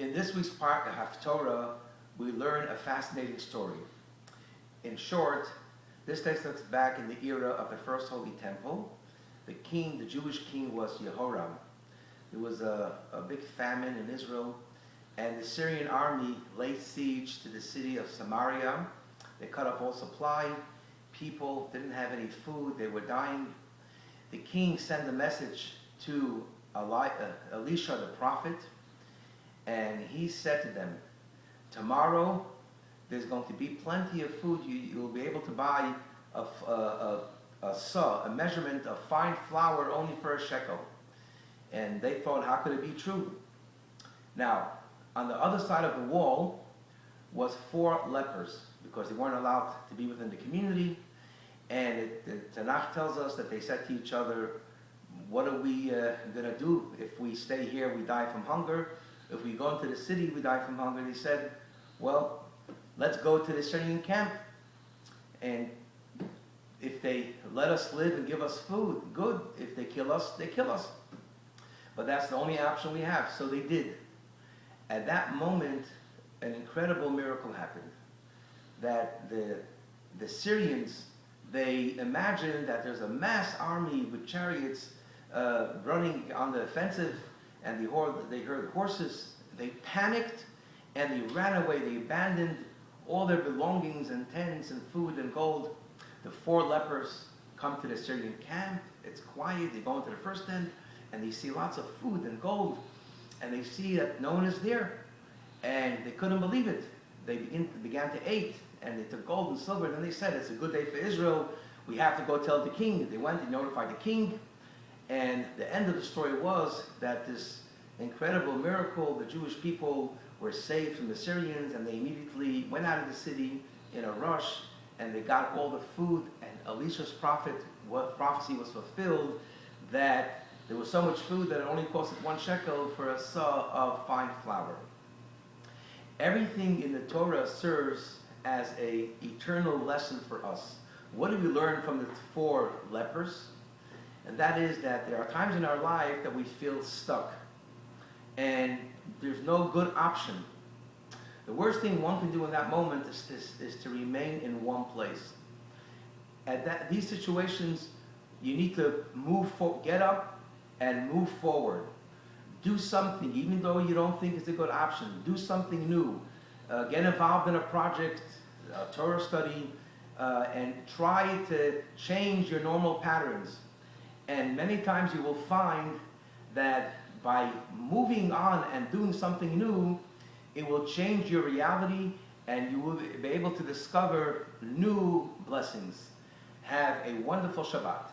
In this week's part of Haftorah, we learn a fascinating story. In short, this takes us back in the era of the first Holy Temple. The Jewish king was Jehoram. There was a big famine in Israel, and the Syrian army laid siege to the city of Samaria. They cut off all supply. People didn't have any food. They were dying. The king sent a message to Elisha the prophet, and he said to them, tomorrow there's going to be plenty of food. You'll be able to buy a measurement of fine flour only for a shekel. And they thought, how could it be true? Now, on the other side of the wall was 4 lepers, because they weren't allowed to be within the community. And the Tanakh tells us that they said to each other, what are we going to do? If we stay here, we die from hunger. If we go into the city, we die from hunger. They said, well, let's go to the Syrian camp. And if they let us live and give us food, good. If they kill us, they kill us. But that's the only option we have. So they did. At that moment, an incredible miracle happened. That the Syrians, they imagined that there's a mass army with chariots running on the offensive, and they heard horses. They panicked and they ran away. They abandoned all their belongings and tents and food and gold. The 4 lepers come to the Syrian camp. It's quiet. They go into the first tent and they see lots of food and gold, and they see that no one is there, and they couldn't believe it. They began to eat, and they took gold and silver, and then they said, it's a good day for Israel. We have to go tell the king. They went and notified the king, and the end of the story was that this incredible miracle, the Jewish people were saved from the Syrians, and they immediately went out of the city in a rush, and they got all the food, and Elisha's prophecy was fulfilled, that there was so much food that it only costed 1 shekel for a seah of fine flour. Everything in the Torah serves as an eternal lesson for us. What do we learn from the 4 lepers? And that is that there are times in our life that we feel stuck, and there's no good option. The worst thing one can do in that moment is to remain in one place. At these situations, you need to get up and move forward. Do something, even though you don't think it's a good option. Do something new. Get involved in a project, a Torah study, and try to change your normal patterns. And many times you will find that by moving on and doing something new, it will change your reality, and you will be able to discover new blessings. Have a wonderful Shabbat.